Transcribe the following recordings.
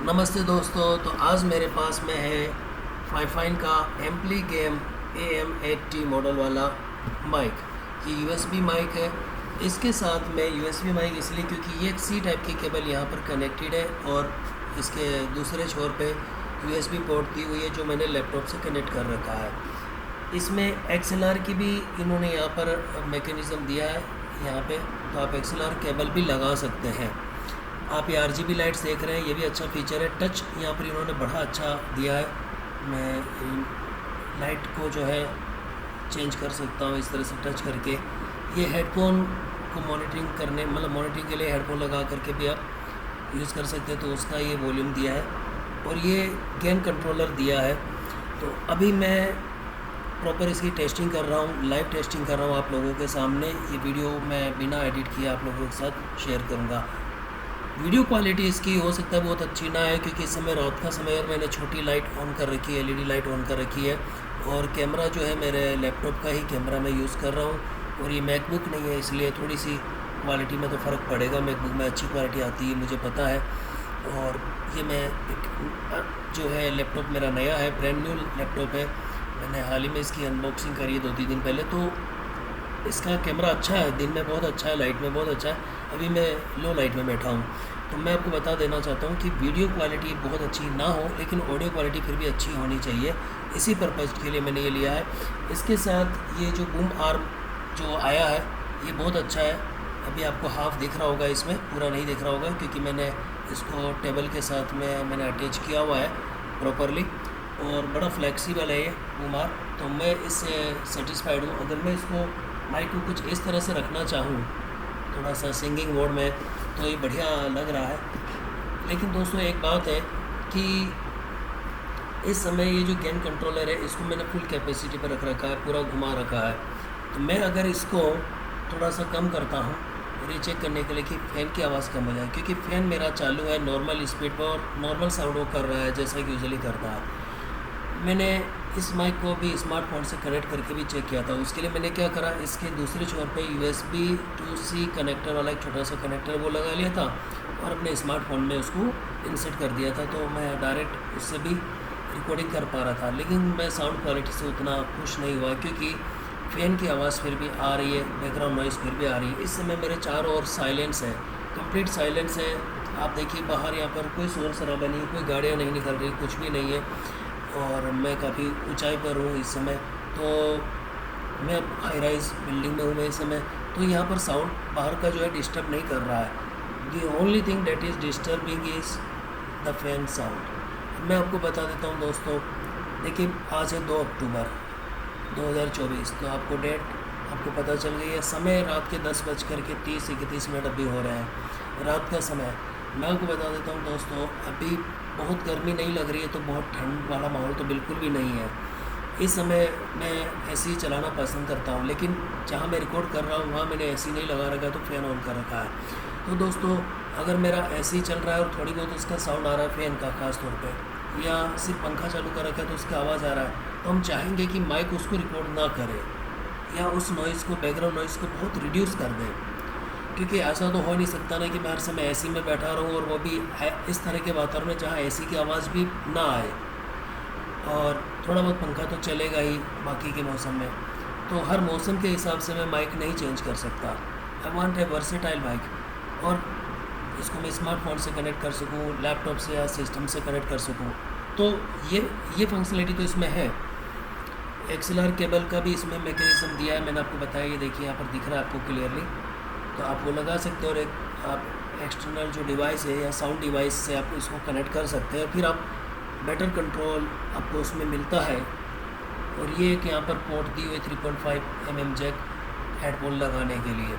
नमस्ते दोस्तों। तो आज मेरे पास में है फाइफाइन का एम्पली गेम AM80 मॉडल वाला माइक। ये यूएसबी माइक है। इसके साथ में यूएसबी माइक इसलिए क्योंकि ये एक सी टाइप की केबल यहाँ पर कनेक्टेड है और इसके दूसरे छोर पे यूएसबी पोर्ट दी हुई है जो मैंने लैपटॉप से कनेक्ट कर रखा है। इसमें XLR की भी इन्होंने यहाँ पर मैकेनिज़्म दिया है यहाँ पे, तो आप XLR केबल भी लगा सकते हैं। आप ये RGB लाइट्स देख रहे हैं, ये भी अच्छा फीचर है। टच यहाँ पर इन्होंने बड़ा अच्छा दिया है। मैं लाइट को जो है चेंज कर सकता हूँ इस तरह से टच करके। ये हेडफोन को मॉनिटरिंग करने मतलब मॉनिटरिंग के लिए हेडफोन लगा करके भी आप यूज़ कर सकते हैं, तो उसका ये वॉल्यूम दिया है और ये गेन कंट्रोलर दिया है। तो अभी मैं प्रॉपर इसकी टेस्टिंग कर रहा हूँ, लाइव टेस्टिंग कर रहा हूँ आप लोगों के सामने। ये वीडियो मैं बिना एडिट किए आप लोगों के साथ शेयर करूँगा। वीडियो क्वालिटी इसकी हो सकता है बहुत अच्छी ना है क्योंकि इस समय रात का समय और मैंने छोटी लाइट ऑन कर रखी है, LED लाइट ऑन कर रखी है और कैमरा जो है मेरे लैपटॉप का ही कैमरा मैं यूज़ कर रहा हूँ और ये मैकबुक नहीं है, इसलिए थोड़ी सी क्वालिटी में तो फ़र्क पड़ेगा। मैकबुक में अच्छी क्वालिटी आती है मुझे पता है। और ये मैं एक जो है लैपटॉप मेरा नया है, ब्रांड न्यू लैपटॉप है। मैंने हाल ही में इसकी अनबॉक्सिंग करी है 2-3 दिन पहले। तो इसका कैमरा अच्छा है, दिन में बहुत अच्छा है, लाइट में बहुत अच्छा है। अभी मैं लो लाइट में बैठा हूँ। तो मैं आपको बता देना चाहता हूँ कि वीडियो क्वालिटी बहुत अच्छी ना हो लेकिन ऑडियो क्वालिटी फिर भी अच्छी होनी चाहिए। इसी पर्पज़ के लिए मैंने ये लिया है। इसके साथ ये जो बूम आर्म जो आया है ये बहुत अच्छा है। अभी आपको हाफ दिख रहा होगा, इसमें पूरा नहीं दिख रहा होगा क्योंकि मैंने इसको टेबल के साथ में मैंने अटैच किया हुआ है प्रॉपरली और बड़ा फ्लेक्सिबल है ये बूम आर्म। तो मैं इससे सेटिस्फाइड हूँ। अगर मैं इसको माइक को कुछ इस तरह से रखना चाहूँ थोड़ा सा सिंगिंग मोड में तो ये बढ़िया लग रहा है। लेकिन दोस्तों एक बात है कि इस समय ये जो गेन कंट्रोलर है इसको मैंने फुल कैपेसिटी पर रख रखा है, पूरा घुमा रखा है। तो मैं अगर इसको थोड़ा सा कम करता हूँ और ये चेक करने के लिए कि फ़ैन की आवाज़ कम हो जाए, क्योंकि फ़ैन मेरा चालू है नॉर्मल स्पीड पर और नॉर्मल साउंड वो कर रहा है जैसा कि यूजुअली करता है। मैंने इस माइक को भी स्मार्टफोन से कनेक्ट करके भी चेक किया था। उसके लिए मैंने क्या करा, इसके दूसरे छोर पे USB to C कनेक्टर वाला एक छोटा सा कनेक्टर वो लगा लिया था और अपने स्मार्टफोन में उसको इंसर्ट कर दिया था। तो मैं डायरेक्ट उससे भी रिकॉर्डिंग कर पा रहा था। लेकिन मैं साउंड क्वालिटी से उतना खुश नहीं हुआ क्योंकि फ़ैन की आवाज़ फिर भी आ रही है, बैकग्राउंड नॉइज़ फिर भी आ रही है। इस समय मेरे चारों ओर साइलेंस है, कंप्लीट साइलेंस है। आप देखिए बाहर यहाँ पर कोई शोर शराबा नहीं, कोई गाड़ियाँ नहीं निकल रही, कुछ भी नहीं है। और मैं काफ़ी ऊंचाई पर हूँ इस समय, तो मैं अब हाई राइज बिल्डिंग में हूँ मैं इस समय। तो यहाँ पर साउंड बाहर का जो है डिस्टर्ब नहीं कर रहा है। The only thing that is disturbing is the fan sound. मैं आपको बता देता हूँ दोस्तों, देखिए आज है 2 अक्टूबर 2024। तो आपको डेट आपको पता चल गई है। समय रात के 10:30-31 अभी हो रहे हैं, रात का समय। मैं आपको बता देता हूँ दोस्तों, अभी बहुत गर्मी नहीं लग रही है, तो बहुत ठंड वाला माहौल तो बिल्कुल भी नहीं है। इस समय मैं AC चलाना पसंद करता हूँ, लेकिन जहाँ मैं रिकॉर्ड कर रहा हूँ वहाँ मैंने AC नहीं लगा रखा है, तो फ़ैन ऑन कर रखा है। तो दोस्तों अगर मेरा AC चल रहा है और थोड़ी बहुत उसका साउंड आ रहा है फ़ैन का ख़ास तौर पे, या सिर्फ पंखा चालू कर रखा है तो उसकी आवाज़ आ रहा है, तो हम चाहेंगे कि माइक उसको रिकॉर्ड ना करे या उस नॉइज़ को, बैकग्राउंड नॉइज़ को बहुत रिड्यूस कर दें। क्योंकि ऐसा तो हो नहीं सकता ना कि मैं हर समय AC में बैठा रहूँ और वो भी इस तरह के वातावरण में जहाँ AC की आवाज़ भी ना आए। और थोड़ा बहुत पंखा तो चलेगा ही बाकी के मौसम में। तो हर मौसम के हिसाब से मैं माइक नहीं चेंज कर सकता। I want a versatile mic और इसको मैं स्मार्टफोन से कनेक्ट कर सकूँ, लैपटॉप से या सिस्टम से कनेक्ट कर सकूँ। तो ये फंक्शनलिटी तो इसमें है। XLR केबल का भी इसमें मैकेनिज्म दिया है, मैंने आपको बताया। ये देखिए यहाँ पर दिख रहा है आपको क्लियरली, तो आप वो लगा सकते हो और एक आप एक्सटर्नल जो डिवाइस है या साउंड डिवाइस से आप इसको कनेक्ट कर सकते हैं। फिर आप बेटर कंट्रोल आपको उसमें मिलता है। और ये एक यहाँ पर पोर्ट दी हुई 3.5 mm जैक हेडफोन लगाने के लिए,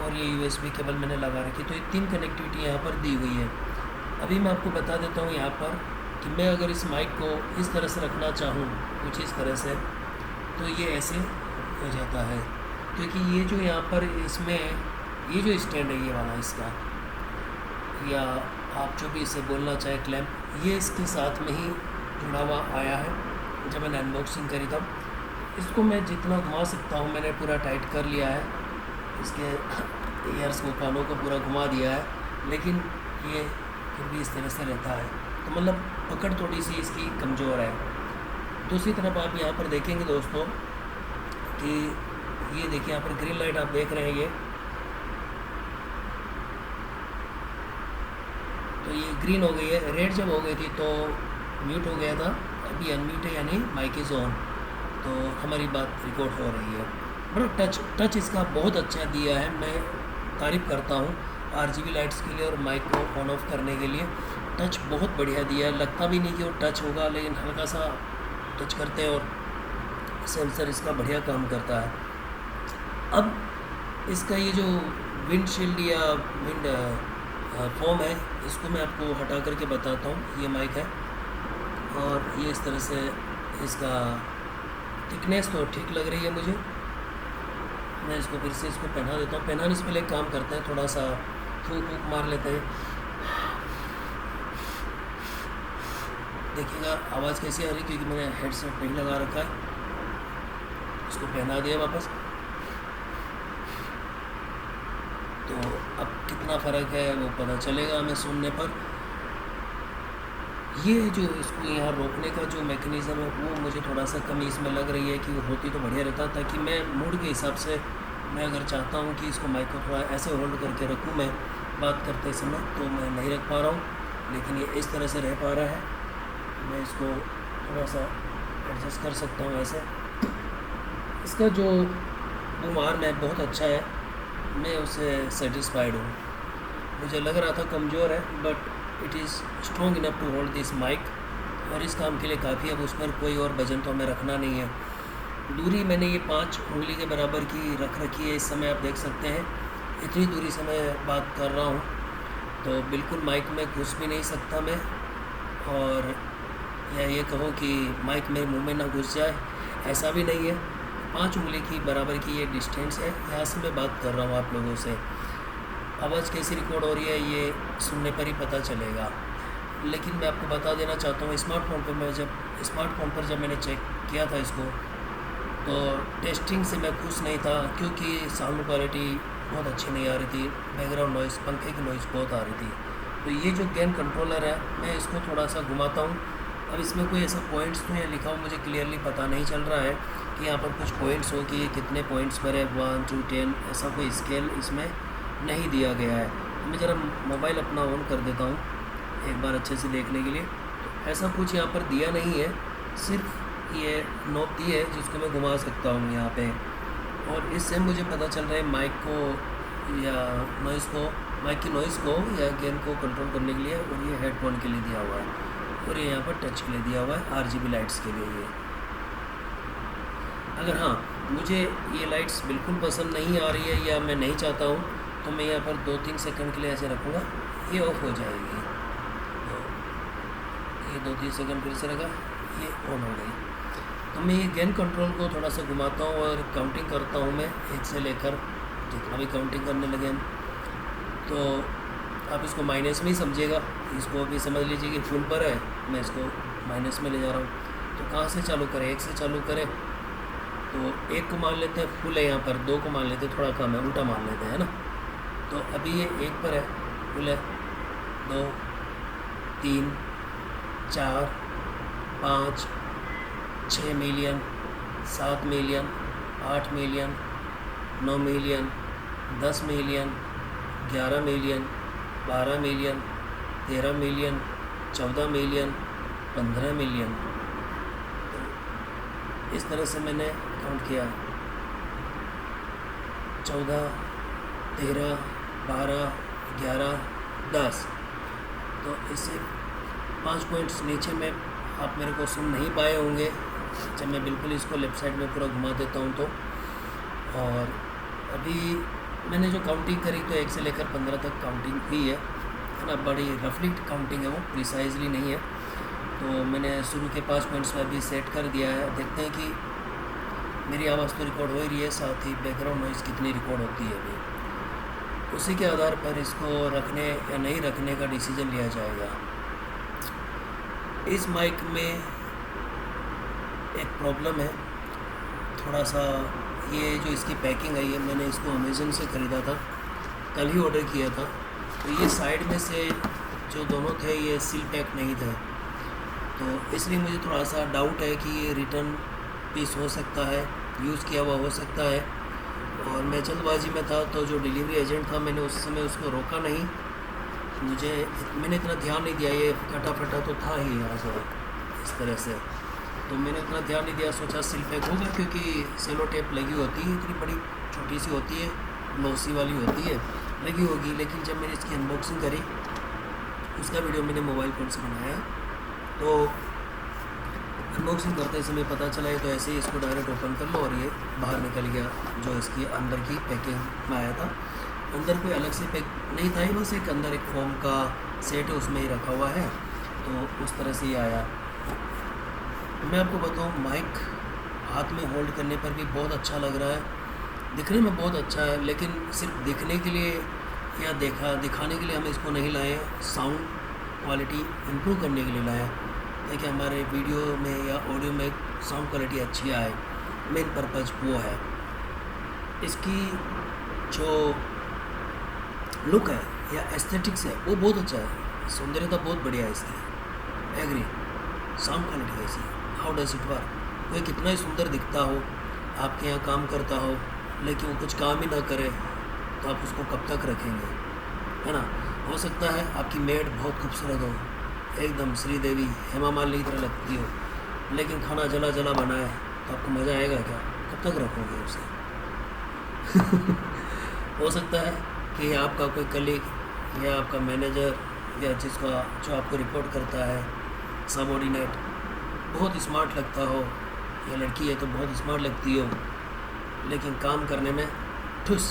और ये USB केबल मैंने लगा रखी। तो ये 3 कनेक्टिविटी यहाँ पर दी हुई है। अभी मैं आपको बता देता हूँ यहाँ पर कि मैं अगर इस माइक को इस तरह से रखना चाहूँ कुछ इस तरह से, तो ये ऐसे हो जाता है। क्योंकि ये जो यहाँ पर इसमें ये जो स्टैंड है ये वाला इसका, या आप जो भी इसे बोलना चाहे क्लैंप, ये इसके साथ में ही जुड़ा हुआ आया है। जब मैंने अनबॉक्सिंग करी तब इसको मैं जितना घुमा सकता हूँ मैंने पूरा टाइट कर लिया है। इसके ईयर्स को, कानों को पूरा घुमा दिया है, लेकिन ये फिर भी इस तरह से रहता है, तो मतलब पकड़ थोड़ी सी इसकी कमज़ोर है। दूसरी तरफ आप यहाँ पर देखेंगे दोस्तों कि ये देखिए यहाँ पर ग्रीन लाइट आप देख रहे हैं, ये तो ये ग्रीन हो गई है। रेड जब हो गई थी तो म्यूट हो गया था, अभी अनम्यूट है यानी माइक इज़ ऑन, तो हमारी बात रिकॉर्ड हो रही है। बड़ा टच इसका बहुत अच्छा दिया है, मैं तारीफ़ करता हूँ RGB लाइट्स के लिए और माइक को ऑन ऑफ करने के लिए। टच बहुत बढ़िया दिया है, लगता भी नहीं कि वो टच होगा, लेकिन हल्का सा टच करते हैं और सेंसर इसका बढ़िया काम करता है। अब इसका ये जो विंडशील्ड या विंड फॉर्म है, इसको मैं आपको हटा करके बताता हूँ। ये माइक है और ये इस तरह से इसका थिकनेस तो ठीक लग रही है मुझे। मैं इसको फिर से इसको पहना देता हूँ। पहनाने से पहले एक काम करते हैं, थोड़ा सा फूंक मार लेते हैं। देखिएगा आवाज़ कैसी आ रही, क्योंकि मैंने हेडसेट नहीं लगा रखा है। इसको पहना दिया वापस, तो अब कितना फ़र्क है वो पता चलेगा हमें सुनने पर। ये जो इसको यहाँ रोकने का जो मैकेनिज़्म है वो मुझे थोड़ा सा कमी इसमें लग रही है कि वो होती तो बढ़िया रहता, ताकि मैं मूड के हिसाब से, मैं अगर चाहता हूँ कि इसको माइक को थोड़ा ऐसे होल्ड करके रखूँ मैं बात करते समय, तो मैं नहीं रख पा रहा हूँ, लेकिन ये इस तरह से रह पा रहा है। मैं इसको थोड़ा सा एडजस्ट कर सकता हूँ ऐसे। इसका जो बूम आर्म है बहुत अच्छा है, मैं उससे सेटिस्फाइड हूँ। मुझे लग रहा था कमज़ोर है, but it is strong enough to hold this mic, और इस काम के लिए काफ़ी। अब उस पर कोई और वजन तो हमें रखना नहीं है। दूरी मैंने ये 5 उंगली के बराबर की रख रखी है इस समय, आप देख सकते हैं। इतनी दूरी से मैं बात कर रहा हूँ, तो बिल्कुल माइक में घुस भी नहीं सकता मैं, और या ये कहो कि माइक मेरे मुंह में ना घुस जाए, ऐसा भी नहीं है। 5 उंगली की बराबर की ये डिस्टेंस है, यहाँ से मैं बात कर रहा हूँ आप लोगों से। आवाज़ कैसी रिकॉर्ड हो रही है ये सुनने पर ही पता चलेगा। लेकिन मैं आपको बता देना चाहता हूँ, स्मार्टफोन पर जब मैंने चेक किया था इसको, तो टेस्टिंग से मैं खुश नहीं था, क्योंकि साउंड क्वालिटी बहुत अच्छी नहीं आ रही थी, बैकग्राउंड नॉइज़, पंखे की नॉइज़ बहुत आ रही थी। तो ये जो गेन कंट्रोलर है, मैं इसको थोड़ा सा घुमाता हूँ। अब इसमें कोई ऐसा पॉइंट्स तो यहाँ लिखा हो मुझे क्लियरली पता नहीं चल रहा है कि यहाँ पर कुछ पॉइंट्स हो कि ये कितने पॉइंट्स पर है, 1 to 10, ऐसा कोई स्केल इसमें नहीं दिया गया है। तो मैं ज़रा मोबाइल अपना ऑन कर देता हूँ एक बार अच्छे से देखने के लिए। तो ऐसा कुछ यहाँ पर दिया नहीं है, सिर्फ ये नॉब दी है जिसको मैं घुमा सकता हूँ यहाँ पे, और इससे मुझे पता चल रहा है माइक को या नॉइज़ को, माइक की नॉइज़ को या गेन को कंट्रोल करने के लिए, और ये हेडफोन के लिए दिया हुआ है, और ये यहाँ पर टच के लिए दिया हुआ है, RGB लाइट्स के लिए ये। अगर हाँ मुझे ये लाइट्स बिल्कुल पसंद नहीं आ रही है या मैं नहीं चाहता हूँ, तो मैं यहाँ पर 2-3 सेकंड के लिए ऐसे रखूँगा, ये ऑफ हो जाएगी। तो ये 2-3 सेकंड फिर से रखा, ये ऑन हो गई। तो मैं ये गेन कंट्रोल को थोड़ा सा घुमाता हूँ और काउंटिंग करता हूँ मैं 1 से लेकर, जितना भी काउंटिंग करने लगे हम, तो आप इसको माइनस में ही समझिएगा। इसको अभी समझ लीजिए कि फुल पर है, मैं इसको माइनस में ले जा रहा हूँ। तो कहाँ से चालू करें, 1 से चालू करें, तो 1 को मान लेते हैं फुल है, यहाँ पर 2 को मान लेते हैं थोड़ा कम है, उल्टा मान लेते हैं, है ना। तो अभी ये 1 पर है, फुल है, 2, 3, 4, 5, 6 million, 7 million, 8 million, 9 million, 10 million, 11 million, 12 million, 13 million, 14 million, 15 million. इस तरह से मैंने काउंट किया, 14, 13, 12, 11, 10। तो इससे 5 पॉइंट्स नीचे में आप मेरे को सुन नहीं पाए होंगे जब मैं बिल्कुल इसको लेफ़्ट साइड में पूरा घुमा देता हूँ तो। और अभी मैंने जो काउंटिंग करी तो 1 से लेकर 15 तक काउंटिंग हुई है ना, बड़ी रफली काउंटिंग है वो, प्रिसाइजली नहीं है। तो मैंने शुरू के 5 पॉइंट्स में अभी सेट कर दिया है। देखते हैं कि मेरी आवाज़ तो रिकॉर्ड हो ही रही है, साथ ही बैकग्राउंड नॉइज़ कितनी रिकॉर्ड होती है अभी, उसी के आधार पर इसको रखने या नहीं रखने का डिसीजन लिया जाएगा। इस माइक में एक प्रॉब्लम है थोड़ा सा, ये जो इसकी पैकिंग है, ये मैंने इसको अमेज़न से ख़रीदा था, कल ही ऑर्डर किया था। तो ये साइड में से जो दोनों थे ये सील पैक नहीं थे, तो इसलिए मुझे थोड़ा सा डाउट है कि ये रिटर्न पीस हो सकता है, यूज़ किया हुआ हो सकता है। और मैं जल्दबाजी में था, तो जो डिलीवरी एजेंट था मैंने उस समय उसको रोका नहीं, मैंने इतना ध्यान नहीं दिया, ये कटा फटा तो था ही यहाँ से इस तरह से, तो मैंने इतना ध्यान नहीं दिया, सोचा सील पैक होगा क्योंकि सेलो टेप लगी होती है, इतनी बड़ी छोटी सी होती है, लॉसी वाली होती है, लगी होगी। लेकिन जब मैंने इसकी अनबॉक्सिंग करी, उसका वीडियो मैंने मोबाइल फ़ोन से बनाया, तो अनबॉक्सिंग करते समय पता चला है तो ऐसे ही इसको डायरेक्ट ओपन कर लो और ये बाहर निकल गया, जो इसकी अंदर की पैकिंग में आया था। अंदर कोई अलग से पैक नहीं था, ही बस एक अंदर एक फोम का सेट है, उसमें ही रखा हुआ है, तो उस तरह से ही आया। मैं आपको बताऊँ, माइक हाथ में होल्ड करने पर भी बहुत अच्छा लग रहा है, दिखने में बहुत अच्छा है, लेकिन सिर्फ दिखने के लिए या दिखाने के लिए हम इसको नहीं लाए, साउंड क्वालिटी इम्प्रूव करने के लिए लाए, ताकि हमारे वीडियो में या ऑडियो में साउंड क्वालिटी अच्छी आए। मेन पर्पज़ वो है। इसकी जो लुक है या एस्थेटिक्स है वो बहुत अच्छा है, सौंदर्यता बहुत बढ़िया है इसकी, एग्री। साउंड क्वालिटी कैसी है, हाउ डज इट वर्क। कोई कितना ही सुंदर दिखता हो, आपके यहाँ काम करता हो, लेकिन वो कुछ काम ही ना करे, तो आप उसको कब तक रखेंगे, है ना। हो सकता है आपकी मेड बहुत खूबसूरत हो, एकदम श्रीदेवी हेमा मालिनी की तरह लगती हो, लेकिन खाना जला जला बनाए, तो आपको मज़ा आएगा क्या, कब तक रखोगे उसे। हो सकता है कि आपका कोई कलीग या आपका मैनेजर या जो आपको रिपोर्ट करता है, सबऑर्डिनेट, बहुत स्मार्ट लगता हो, या लड़की है तो बहुत स्मार्ट लगती हो, लेकिन काम करने में ठुस,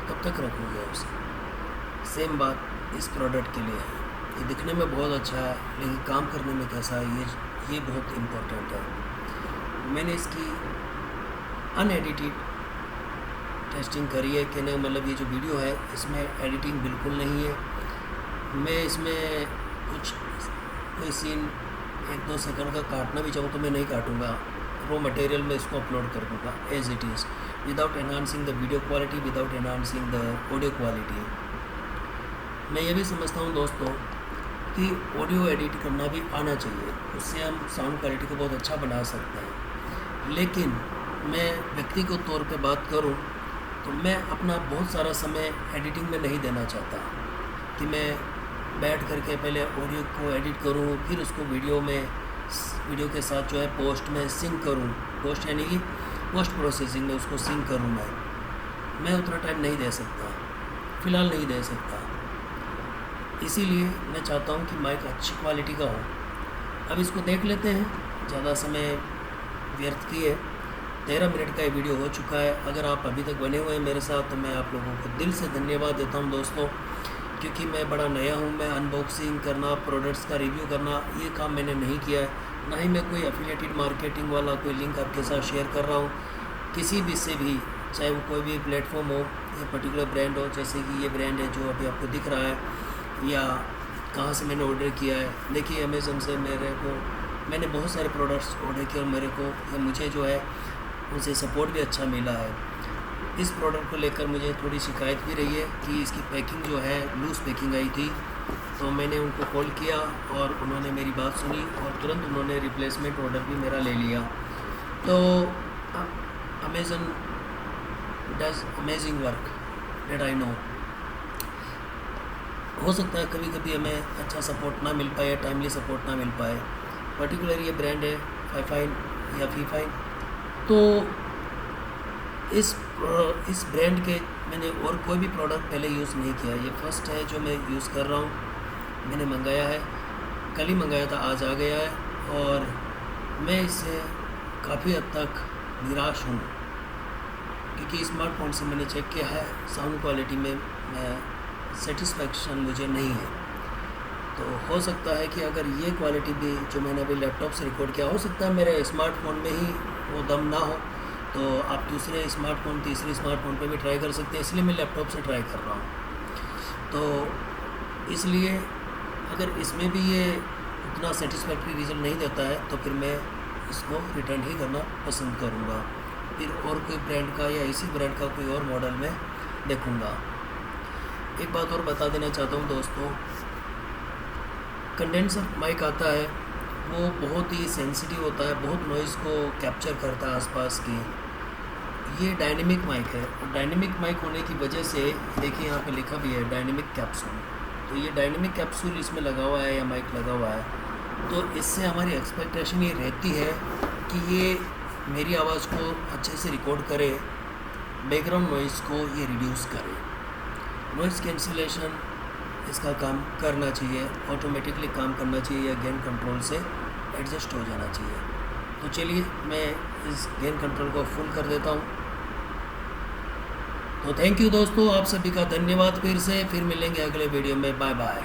कब तक रखोगे उसे। सेम बात इस प्रोडक्ट के लिए है, ये दिखने में बहुत अच्छा है, लेकिन काम करने में कैसा है, ये बहुत इम्पोर्टेंट है। मैंने इसकी अनएडिटेड टेस्टिंग करी है कि नहीं, मतलब ये जो वीडियो है इसमें एडिटिंग बिल्कुल नहीं है। मैं इसमें कोई सीन 1-2 सेकंड का काटना भी चाहूँ तो मैं नहीं काटूँगा, रॉ मटेरियल में इसको अपलोड कर दूँगा as it is, without enhancing the video quality, without enhancing the audio quality. मैं ये भी समझता हूँ दोस्तों कि ऑडियो एडिट करना भी आना चाहिए, उससे हम साउंड क्वालिटी को बहुत अच्छा बना सकते हैं। लेकिन मैं व्यक्तिगत तौर पे बात करूँ तो मैं अपना बहुत सारा समय एडिटिंग में नहीं देना चाहता, कि मैं बैठ करके पहले ऑडियो को एडिट करूँ, फिर उसको वीडियो के साथ जो है पोस्ट में सिंक करूँ, पोस्ट यानी कि पोस्ट प्रोसेसिंग में उसको सिंक करूँ। मैं उतना टाइम नहीं दे सकता, फ़िलहाल नहीं दे सकता। इसीलिए मैं चाहता हूँ कि माइक अच्छी क्वालिटी का हो। अब इसको देख लेते हैं, ज़्यादा समय व्यर्थ किए। 13 मिनट का ये वीडियो हो चुका है। अगर आप अभी तक बने हुए हैं मेरे साथ, तो मैं आप लोगों को दिल से धन्यवाद देता हूँ दोस्तों, क्योंकि मैं बड़ा नया हूँ। मैं अनबॉक्सिंग करना, प्रोडक्ट्स का रिव्यू करना, ये काम मैंने नहीं किया है, ना ही मैं कोई एफिलिएटेड मार्केटिंग वाला कोई लिंक आपके साथ शेयर कर रहा हूँ किसी भी से भी, चाहे वो कोई भी प्लेटफॉर्म हो या पर्टिकुलर ब्रांड हो, जैसे कि ये ब्रांड है जो अभी आपको दिख रहा है, या कहाँ से मैंने ऑर्डर किया है। देखिए अमेज़न से मैंने बहुत सारे प्रोडक्ट्स ऑर्डर किए और मुझे जो है उनसे सपोर्ट भी अच्छा मिला है। इस प्रोडक्ट को लेकर मुझे थोड़ी शिकायत भी रही है कि इसकी पैकिंग जो है लूज़ पैकिंग आई थी, तो मैंने उनको कॉल किया और उन्होंने मेरी बात सुनी और तुरंत उन्होंने रिप्लेसमेंट ऑर्डर भी मेरा ले लिया। तो Amazon does amazing work that I know. हो सकता है कभी कभी हमें अच्छा सपोर्ट ना मिल पाए, टाइमली सपोर्ट ना मिल पाए। पर्टिकुलर ये ब्रांड है फाइफाइन या फीफाइन, तो इस ब्रांड के मैंने और कोई भी प्रोडक्ट पहले यूज़ नहीं किया, ये फर्स्ट है जो मैं यूज़ कर रहा हूँ। मैंने मंगाया है, कल ही मंगाया था, आज आ गया है और मैं इससे काफ़ी हद तक निराश हूँ, क्योंकि स्मार्टफोन से मैंने चेक किया है साउंड क्वालिटी में सेटिस्फैक्शन मुझे नहीं है। तो हो सकता है कि अगर ये क्वालिटी भी जो मैंने अभी लैपटॉप से रिकॉर्ड किया, हो सकता है मेरे स्मार्टफोन में ही वो दम ना हो, तो आप दूसरे स्मार्टफोन, तीसरे स्मार्टफोन पे भी ट्राई कर सकते हैं। इसलिए मैं लैपटॉप से ट्राई कर रहा हूँ। तो इसलिए अगर इसमें भी ये उतना सेटिस्फैक्ट्री रिजल्ट नहीं देता है, तो फिर मैं इसको रिटर्न ही करना पसंद करूँगा। फिर और कोई ब्रांड का या इसी ब्रांड का कोई और मॉडल में देखूँगा। एक बात और बता देना चाहता हूँ दोस्तों कंडेंसर माइक आता है वो बहुत ही सेंसिटिव होता है, बहुत नॉइज़ को कैप्चर करता है आसपास की। ये डायनेमिक माइक है और डायनेमिक माइक होने की वजह से देखिए यहाँ पे लिखा भी है डायनेमिक कैप्सूल। तो ये डायनेमिक कैप्सूल इसमें लगा हुआ है या माइक लगा हुआ है, तो इससे हमारी एक्सपेक्टेशन ये रहती है कि ये मेरी आवाज़ को अच्छे से रिकॉर्ड करे, बैकग्राउंड नॉइज़ को ये रिड्यूस करे। नॉइज़ कैंसिलेशन इसका काम करना चाहिए, ऑटोमेटिकली काम करना चाहिए या गेन कंट्रोल से एडजस्ट हो जाना चाहिए। तो चलिए मैं इस गेन कंट्रोल को फुल कर देता हूँ। तो थैंक यू दोस्तों, आप सभी का धन्यवाद फिर से। फिर मिलेंगे अगले वीडियो में। Bye bye.